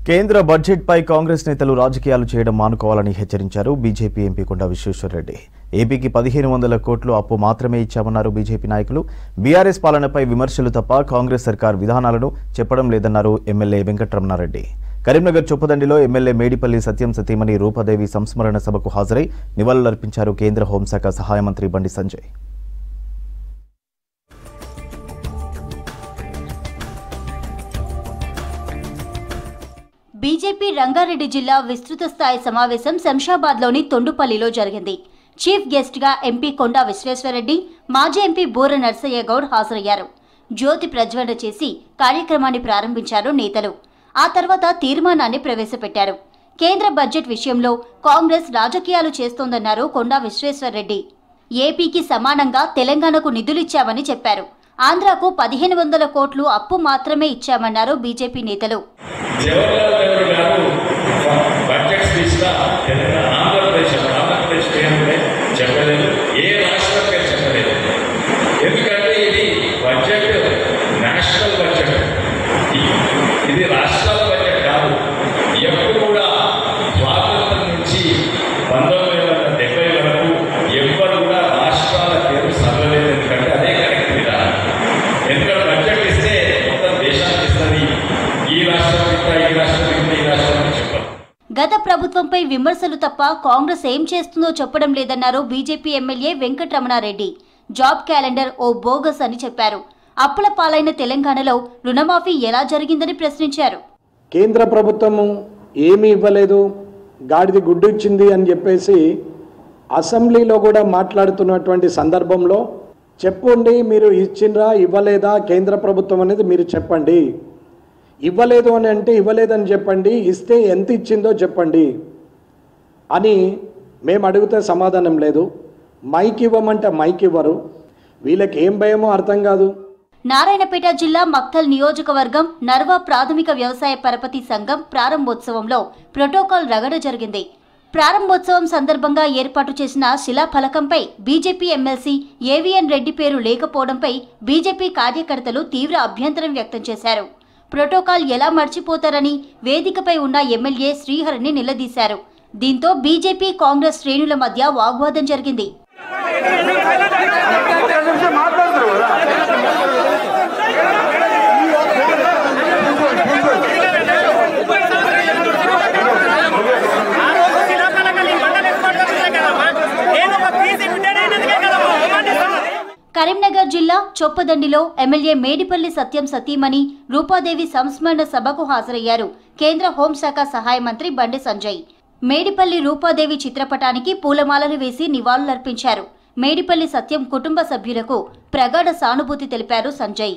కేంద్ర బడ్జెట్పై కాంగ్రెస్ నేతలు రాజకీయాలు చేయడం మానుకోవాలని హెచ్చరించారు బీజేపీ ఎంపీ కొండా విశ్వేశ్వరరెడ్డి. ఏపీకి 1500 కోట్లు అప్పు మాత్రమే ఇచ్చామన్నారు బీజేపీ నాయకులు. బీఆర్ఎస్ పాలనపై విమర్శలు తప్ప కాంగ్రెస్ సర్కార్ విధానాలను చెప్పడం లేదన్నారు ఎమ్మెల్యే వెంకటరమణారెడ్డి. కరీంనగర్ చొప్పదండిలో ఎమ్మెల్యే మేడిపల్లి సత్యం సతీమణి రూపాదేవి సంస్మరణ సభకు హాజరై నివాళులర్పించారు కేంద్ర హోంశాఖ సహాయ మంత్రి బండి సంజయ్. బీజేపీ రంగారెడ్డి జిల్లా విస్తృత స్థాయి సమావేశం శంషాబాద్లోని తొండుపల్లిలో జరిగింది. చీఫ్ గెస్ట్గా ఎంపీ కొండా విశ్వేశ్వరరెడ్డి, మాజీ ఎంపీ బూర నర్సయ్య గౌడ్ హాజరయ్యారు. జ్యోతి ప్రజ్వలన చేసి కార్యక్రమాన్ని ప్రారంభించారు నేతలు. ఆ తర్వాత తీర్మానాన్ని ప్రవేశపెట్టారు. కేంద్ర బడ్జెట్ విషయంలో కాంగ్రెస్ రాజకీయాలు చేస్తోందన్నారు కొండా విశ్వేశ్వరరెడ్డి. ఏపీకి సమానంగా తెలంగాణకు నిధులిచ్చామని చెప్పారు. ఆంధ్రాకు 1500 కోట్లు అప్పు మాత్రమే ఇచ్చామన్నారు బీజేపీ నేతలు. ఇది రాష్ట్రాల బడ్జెట్ కాదు. ఎప్పుడు కూడా స్వాతంత్రం నుంచి 1970 వరకు ఎవ్వరు కూడా రాష్ట్రాల పేరు చదవలేదు. ఎందుకంటే అదే కరెక్ట్ విధానం. ఎందుకంటే బడ్జెట్ ఇస్తే మొత్తం దేశానికి ఇస్తుంది. ఈ రాష్ట్రం ఇస్తా, ఈ రాష్ట్రం ఇస్తా, ఈ రాష్ట్రం అని చెప్పారు. గత ప్రభుత్వంపై విమర్శలు తప్ప కాంగ్రెస్ ఏం చేస్తుందో చెప్పడం లేదన్నారు BJP MLA Venkataramana Reddy. Job calendar ఓ బోగస్ అని చెప్పారు. అప్పుల పాలైన తెలంగాణలో రుణమాఫీ ఎలా జరిగిందని ప్రశ్నించారు. కేంద్ర ప్రభుత్వము ఏమీ ఇవ్వలేదు, గాడిది గుడ్డు ఇచ్చింది అని చెప్పేసి అసెంబ్లీలో కూడా మాట్లాడుతున్నటువంటి సందర్భంలో చెప్పండి, మీరు ఇచ్చిండ్రా ఇవ్వలేదా కేంద్ర ప్రభుత్వం అనేది మీరు చెప్పండి. ఇవ్వలేదు అని అంటే ఇవ్వలేదని చెప్పండి, ఇస్తే ఎంత ఇచ్చిందో చెప్పండి అని మేము అడిగితే సమాధానం లేదు. మైక్ ఇవ్వమంటే మైక్ ఇవ్వరు. వీళ్ళకి ఏం భయమో అర్థం కాదు. నారాయణపేట జిల్లా మక్తల్ నియోజకవర్గం నర్వా ప్రాథమిక వ్యవసాయ పరపతి సంఘం ప్రారంభోత్సవంలో ప్రోటోకాల్ రగడ జరిగింది. ప్రారంభోత్సవం సందర్భంగా ఏర్పాటు చేసిన శిలాఫలకంపై బీజేపీ ఎమ్మెల్సీ ఏవిఎన్ రెడ్డి పేరు లేకపోవడంపై బీజేపీ కార్యకర్తలు తీవ్ర అభ్యంతరం వ్యక్తం చేశారు. ప్రోటోకాల్ ఎలా మర్చిపోతారని వేదికపై ఉన్న ఎమ్మెల్యే శ్రీహరిని నిలదీశారు. దీంతో బీజేపీ కాంగ్రెస్ శ్రేణుల మధ్య వాగ్వాదం జరిగింది. కరీంనగర్ జిల్లా చొప్పదండిలో ఎమ్మెల్యే మేడిపల్లి సత్యం సతీమణి రూపాదేవి సంస్మరణ సభకు హాజరయ్యారు కేంద్ర హోంశాఖ సహాయ మంత్రి బండి సంజయ్. మేడిపల్లి రూపాదేవి చిత్రపటానికి పూలమాలలు వేసి నివాళులర్పించారు. మేడిపల్లి సత్యం కుటుంబ సభ్యులకు ప్రగాఢ సానుభూతి తెలిపారు సంజయ్.